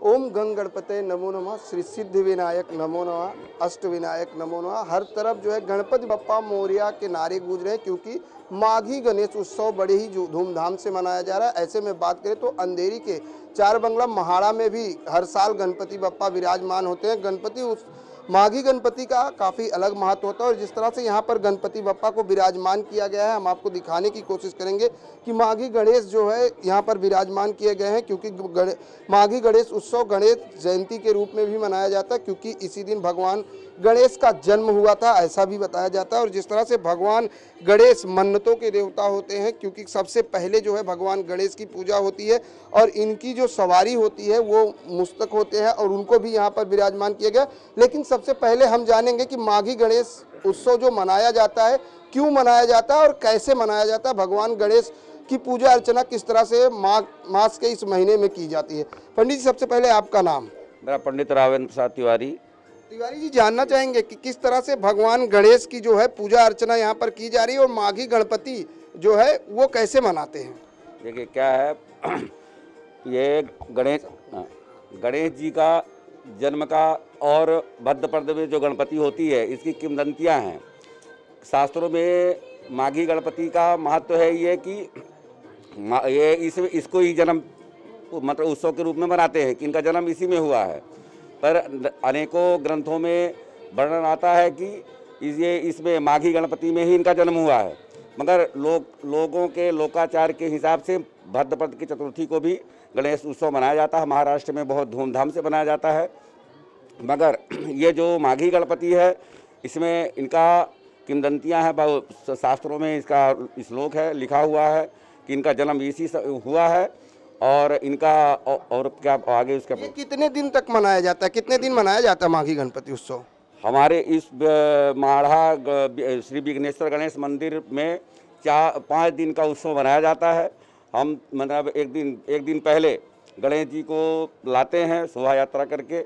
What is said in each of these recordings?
ओम गंग गणपते नमो नमः, श्री सिद्धि विनायक नमो नमः, अष्ट विनायक नमो नमः। हर तरफ जो है गणपति बप्पा मोरिया के नारे गूंज रहे हैं, क्योंकि माघी गणेश उत्सव बड़े ही धूमधाम से मनाया जा रहा है। ऐसे में बात करें तो अंधेरी के चार बंगला महाड़ा में भी हर साल गणपति बप्पा विराजमान होते हैं। माघी गणपति का काफ़ी अलग महत्व होता है और जिस तरह से यहाँ पर गणपति बप्पा को विराजमान किया गया है, हम आपको दिखाने की कोशिश करेंगे कि माघी गणेश जो है यहाँ पर विराजमान किए गए हैं। क्योंकि माघी गणेश उत्सव गणेश जयंती के रूप में भी मनाया जाता है, क्योंकि इसी दिन भगवान गणेश का जन्म हुआ था, ऐसा भी बताया जाता है। और जिस तरह से भगवान गणेश मन्नतों के देवता होते हैं, क्योंकि सबसे पहले जो है भगवान गणेश की पूजा होती है और इनकी जो सवारी होती है वो मुस्तक होते हैं और उनको भी यहाँ पर विराजमान किया गया। लेकिन सबसे पहले हम जानेंगे कि माघी गणेश उत्सव जो मनाया जाता है, क्यों मनाया जाता है और कैसे मनाया जाता है। भगवान गणेश की पूजा अर्चना किस तरह से मास के इस महीने में की जाती है। पंडित जी, सबसे पहले आपका नाम? मेरा पंडित रावेंद्र प्रसाद तिवारी। तिवारी जी, जानना चाहेंगे कि किस तरह से भगवान गणेश की जो है पूजा अर्चना यहाँ पर की जा रही है और माघी गणपति जो है वो कैसे मनाते हैं। देखिए क्या है, ये गणेश जी का जन्म का और भद्रपद में जो गणपति होती है इसकी किंवदंतियाँ हैं। शास्त्रों में माघी गणपति का महत्व है ये कि ये इसको ही जन्म मतलब उत्सव के रूप में मनाते हैं कि इनका जन्म इसी में हुआ है। पर अनेकों ग्रंथों में वर्णन आता है कि ये इसमें माघी गणपति में ही इनका जन्म हुआ है। मगर लोगों के लोकाचार के हिसाब से भद्रपद की चतुर्थी को भी गणेश उत्सव मनाया जाता है। महाराष्ट्र में बहुत धूमधाम से मनाया जाता है। मगर ये जो माघी गणपति है इसमें इनका किंवदंतियाँ हैं। शास्त्रों में इसका श्लोक है, लिखा हुआ है कि इनका जन्म इसी हुआ है और इनका और क्या आगे उसका ये कितने दिन तक मनाया जाता है, कितने दिन मनाया जाता है माघी गणपति उत्सव? हमारे इस माढ़ा श्री विघ्नेश्वर गणेश मंदिर में 5 दिन का उत्सव मनाया जाता है। हम मतलब एक दिन पहले गणेश जी को लाते हैं शोभा यात्रा करके।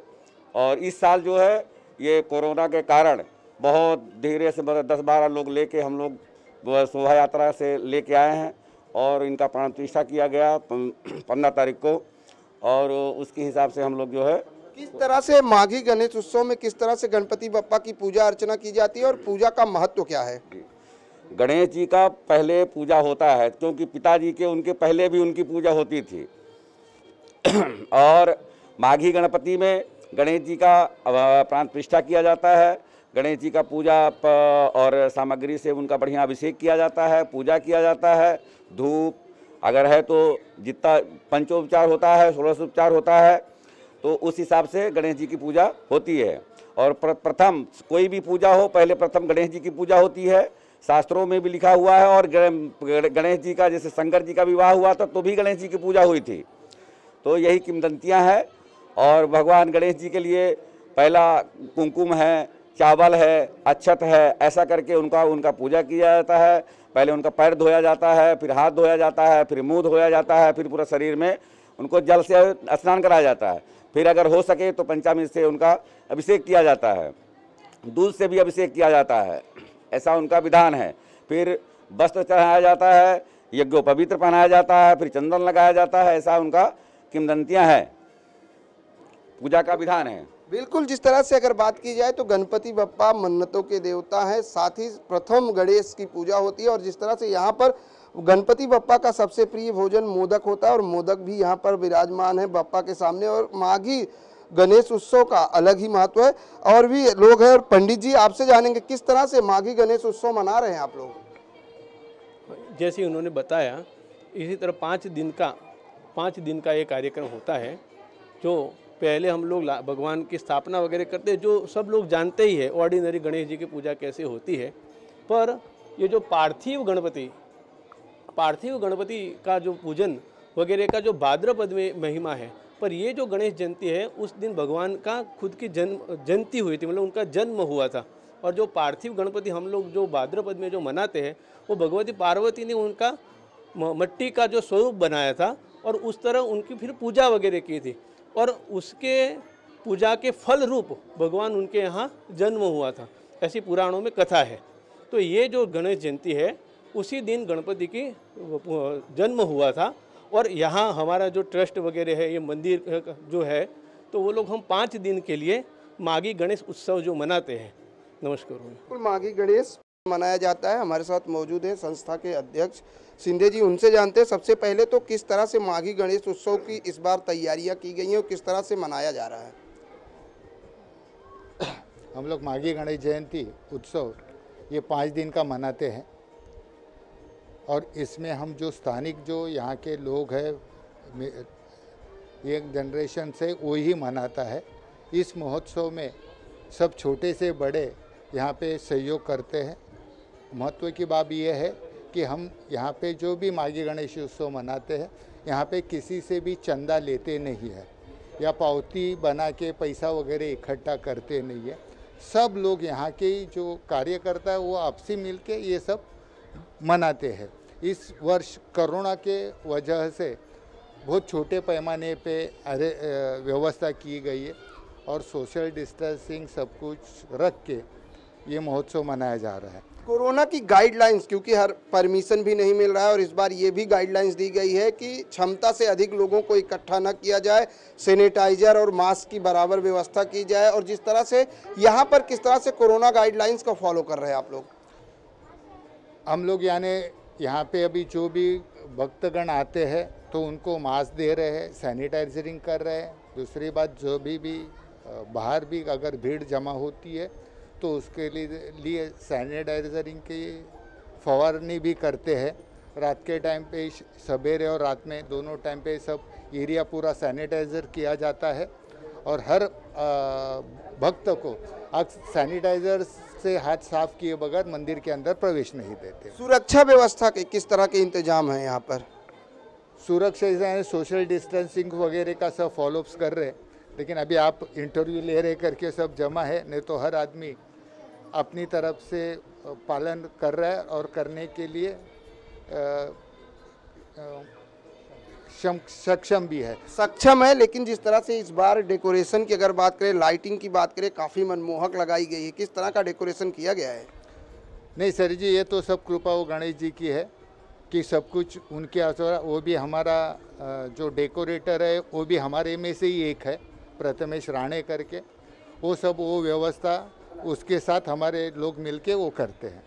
और इस साल जो है ये कोरोना के कारण बहुत धीरे से 10-12 लोग लेके हम लोग शोभा यात्रा से लेके आए हैं और इनका प्राण प्रतिष्ठा किया गया 15 तारीख को। और उसके हिसाब से हम लोग जो है किस तरह से माघी गणेश उत्सव में किस तरह से गणपति बप्पा की पूजा अर्चना की जाती है और पूजा का महत्व क्या है। गणेश जी का पहले पूजा होता है, क्योंकि पिताजी के उनके पहले भी उनकी पूजा होती थी। और माघी गणपति में गणेश जी का प्राण प्रतिष्ठा किया जाता है। गणेश जी का पूजा और सामग्री से उनका बढ़िया अभिषेक किया जाता है, पूजा किया जाता है। धूप अगर है तो जितना पंचोपचार होता है, 16 होता है, तो उस हिसाब से गणेश जी की पूजा होती है। और प्रथम कोई भी पूजा हो पहले प्रथम गणेश जी की पूजा होती है। शास्त्रों में भी लिखा हुआ है। और गणेश जी का जैसे शंकर जी का विवाह हुआ था तो भी गणेश जी की पूजा हुई थी। तो यही किंवदंतियाँ हैं। और भगवान गणेश जी के लिए पहला कुमकुम है, चावल है, अक्षत है, ऐसा करके उनका पूजा किया जाता है। पहले उनका पैर धोया जाता है, फिर हाथ धोया जाता है, फिर मुंह धोया जाता है, फिर पूरा शरीर में उनको जल से स्नान कराया जाता है। फिर अगर हो सके तो पंचामृत से उनका अभिषेक किया जाता है, दूध से भी अभिषेक किया जाता है, ऐसा उनका विधान है। फिर वस्त्र चढ़ाया जाता है, यज्ञोपवीत पहनाया जाता है, फिर चंदन लगाया जाता है, ऐसा उनका किंवदंतियाँ हैं, पूजा का विधान है। बिल्कुल, जिस तरह से अगर बात की जाए तो गणपति बप्पा मन्नतों के देवता हैं, साथ ही प्रथम गणेश की पूजा होती है। और जिस तरह से यहाँ पर गणपति बप्पा का सबसे प्रिय भोजन मोदक होता है और मोदक भी यहाँ पर विराजमान है बप्पा के सामने। और माघी गणेश उत्सव का अलग ही महत्व है। और भी लोग हैं। और पंडित जी, आपसे जानेंगे किस तरह से माघी गणेश उत्सव मना रहे हैं आप लोग। जैसे उन्होंने बताया इसी तरह 5 दिन का ये कार्यक्रम होता है। जो पहले हम लोग भगवान की स्थापना वगैरह करते हैं, जो सब लोग जानते ही है ऑर्डिनरी गणेश जी की पूजा कैसे होती है। पर ये जो पार्थिव गणपति का जो पूजन वगैरह का जो भाद्रपद में महिमा है, पर ये जो गणेश जयंती है उस दिन भगवान का खुद की जयंती हुई थी, मतलब उनका जन्म हुआ था। और जो पार्थिव गणपति हम लोग जो भाद्रपद में जो मनाते हैं वो भगवती पार्वती ने उनका मिट्टी का जो स्वरूप बनाया था और उस तरह उनकी फिर पूजा वगैरह की थी। और उसके पूजा के फल रूप भगवान उनके यहाँ जन्म हुआ था, ऐसी पुराणों में कथा है। तो ये जो गणेश जयंती है उसी दिन गणपति की जन्म हुआ था। और यहाँ हमारा जो ट्रस्ट वगैरह है, ये मंदिर जो है तो वो लोग हम 5 दिन के लिए माघी गणेश उत्सव जो मनाते हैं। नमस्कार। बिल्कुल, माघी गणेश मनाया जाता है। हमारे साथ मौजूद हैं संस्था के अध्यक्ष शिंदे जी, उनसे जानते हैं सबसे पहले तो किस तरह से माघी गणेश उत्सव की इस बार तैयारियां की गई हैं और किस तरह से मनाया जा रहा है। हम लोग माघी गणेश जयंती उत्सव ये 5 दिन का मनाते हैं और इसमें हम जो स्थानिक जो यहाँ के लोग हैं, एक जनरेशन से वो ही मनाता है। इस महोत्सव में सब छोटे से बड़े यहाँ पे सहयोग करते हैं। महत्व की बात यह है कि हम यहाँ पे जो भी माघी गणेश उत्सव मनाते हैं, यहाँ पे किसी से भी चंदा लेते नहीं है या पावती बना के पैसा वगैरह इकट्ठा करते नहीं है। सब लोग यहाँ के जो कार्यकर्ता है वो आपसी मिल के ये सब मनाते हैं। इस वर्ष कोरोना के वजह से बहुत छोटे पैमाने पे व्यवस्था की गई है और सोशल डिस्टेंसिंग सब कुछ रख के ये महोत्सव मनाया जा रहा है। कोरोना की गाइडलाइंस, क्योंकि हर परमिशन भी नहीं मिल रहा है और इस बार ये भी गाइडलाइंस दी गई है कि क्षमता से अधिक लोगों को इकट्ठा न किया जाए, सैनिटाइजर और मास्क की बराबर व्यवस्था की जाए। और जिस तरह से यहाँ पर किस तरह से कोरोना गाइडलाइंस को फॉलो कर रहे हैं आप लोग? हम लोग यानी यहाँ पे अभी जो भी भक्तगण आते हैं तो उनको मास्क दे रहे हैं, सैनिटाइजरिंग कर रहे हैं। दूसरी बात, जो भी बाहर भी अगर भीड़ जमा होती है तो उसके लिए सैनिटाइजरिंग की फवारनी भी करते हैं। रात के टाइम पे, सवेरे और रात में दोनों टाइम पे सब एरिया पूरा सैनिटाइजर किया जाता है और हर भक्त को सैनिटाइजर से हाथ साफ किए बगैर मंदिर के अंदर प्रवेश नहीं देते। सुरक्षा व्यवस्था के किस तरह के इंतजाम हैं यहाँ पर? सुरक्षा सोशल डिस्टेंसिंग वगैरह का सब फॉलोअप्स कर रहे हैं, लेकिन अभी आप इंटरव्यू ले रहे करके सब जमा है, नहीं तो हर आदमी अपनी तरफ से पालन कर रहा है और करने के लिए सक्षम भी है। सक्षम है, लेकिन जिस तरह से इस बार डेकोरेशन की अगर बात करें, लाइटिंग की बात करें, काफ़ी मनमोहक लगाई गई है। किस तरह का डेकोरेशन किया गया है? नहीं सर जी, ये तो सब कृपा वो गणेश जी की है कि सब कुछ उनके आसपास। वो भी हमारा जो डेकोरेटर है वो भी हमारे में से ही एक है, प्रथमेश राणे करके। वो व्यवस्था उसके साथ हमारे लोग मिलके वो करते हैं।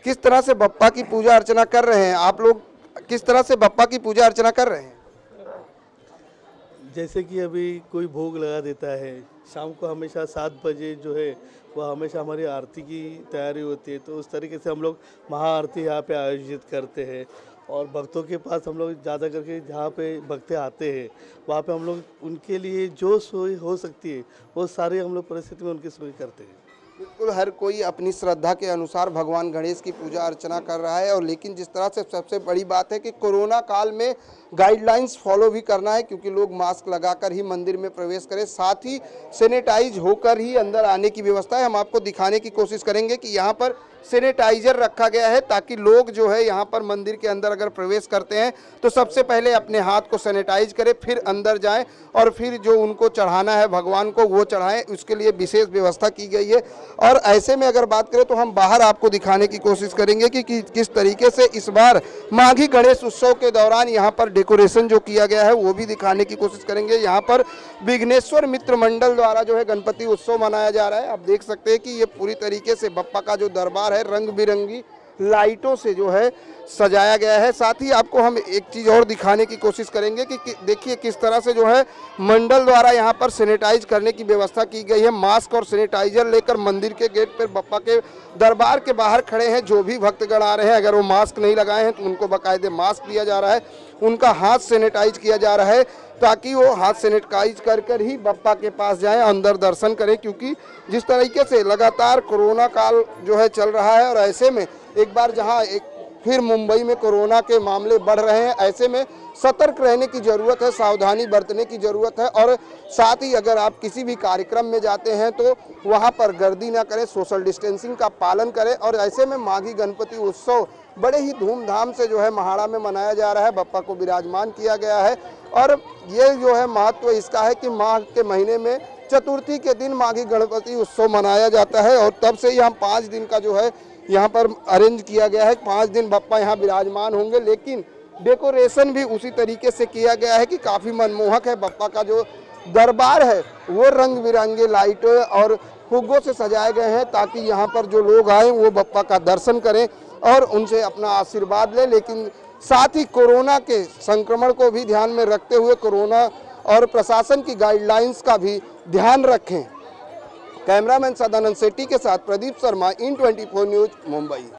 किस तरह से बप्पा की पूजा अर्चना कर रहे हैं आप लोग? किस तरह से बप्पा की पूजा अर्चना कर रहे हैं? जैसे कि अभी कोई भोग लगा देता है, शाम को हमेशा 7 बजे जो है वह हमेशा हमारी आरती की तैयारी होती है, तो उस तरीके से हम लोग महाआरती यहाँ पे आयोजित करते हैं। और भक्तों के पास हम लोग ज़्यादा करके जहाँ पे भक्त आते हैं वहाँ पे हम लोग उनके लिए जो सोई हो सकती है वो सारी हम लोग परिस्थिति में उनकी सोई करते हैं। बिल्कुल, हर कोई अपनी श्रद्धा के अनुसार भगवान गणेश की पूजा अर्चना कर रहा है। और लेकिन जिस तरह से सबसे बड़ी बात है कि कोरोना काल में गाइडलाइंस फॉलो भी करना है, क्योंकि लोग मास्क लगाकर ही मंदिर में प्रवेश करें, साथ ही सैनिटाइज होकर ही अंदर आने की व्यवस्था है। हम आपको दिखाने की कोशिश करेंगे कि यहाँ पर सैनिटाइजर रखा गया है ताकि लोग जो है यहाँ पर मंदिर के अंदर अगर प्रवेश करते हैं तो सबसे पहले अपने हाथ को सैनिटाइज करें, फिर अंदर जाएं और फिर जो उनको चढ़ाना है भगवान को वो चढ़ाएं। उसके लिए विशेष व्यवस्था की गई है। और ऐसे में अगर बात करें तो हम बाहर आपको दिखाने की कोशिश करेंगे कि किस तरीके से इस बार माघी गणेश उत्सव के दौरान यहाँ पर डेकोरेशन जो किया गया है वो भी दिखाने की कोशिश करेंगे। यहाँ पर विघ्नेश्वर मित्र मंडल द्वारा जो है गणपति उत्सव मनाया जा रहा है। आप देख सकते हैं कि ये पूरी तरीके से बप्पा का जो दरबार है रंग बिरंगी लाइटों से जो है सजाया गया है। साथ ही आपको हम एक चीज़ और दिखाने की कोशिश करेंगे कि देखिए किस तरह से जो है मंडल द्वारा यहाँ पर सैनिटाइज करने की व्यवस्था की गई है। मास्क और सैनिटाइजर लेकर मंदिर के गेट पर बप्पा के दरबार के बाहर खड़े हैं जो भी भक्तगण आ रहे हैं। अगर वो मास्क नहीं लगाए हैं तो उनको बाकायदे मास्क दिया जा रहा है, उनका हाथ सैनिटाइज किया जा रहा है ताकि वो हाथ सैनिटाइज कर ही बप्पा के पास जाएं, अंदर दर्शन करें। क्योंकि जिस तरीके से लगातार कोरोना काल जो है चल रहा है और ऐसे में एक बार जहां फिर मुंबई में कोरोना के मामले बढ़ रहे हैं, ऐसे में सतर्क रहने की ज़रूरत है, सावधानी बरतने की ज़रूरत है। और साथ ही अगर आप किसी भी कार्यक्रम में जाते हैं तो वहां पर गर्दी ना करें, सोशल डिस्टेंसिंग का पालन करें। और ऐसे में माघी गणपति उत्सव बड़े ही धूमधाम से जो है महाड़ा में मनाया जा रहा है, बप्पा को विराजमान किया गया है। और ये जो है महत्व इसका है कि माघ के महीने में चतुर्थी के दिन माघी गणपति उत्सव मनाया जाता है और तब से यहाँ 5 दिन का जो है यहाँ पर अरेंज किया गया है। 5 दिन बप्पा यहाँ विराजमान होंगे, लेकिन डेकोरेशन भी उसी तरीके से किया गया है कि काफ़ी मनमोहक है। बप्पा का जो दरबार है वो रंग बिरंगे लाइटों और फुग्गों से सजाए गए हैं, ताकि यहाँ पर जो लोग आए वो बप्पा का दर्शन करें और उनसे अपना आशीर्वाद लें। लेकिन साथ ही कोरोना के संक्रमण को भी ध्यान में रखते हुए कोरोना और प्रशासन की गाइडलाइंस का भी ध्यान रखें। कैमरामैन सदानंद सेठी के साथ प्रदीप शर्मा, IN24 न्यूज, मुंबई।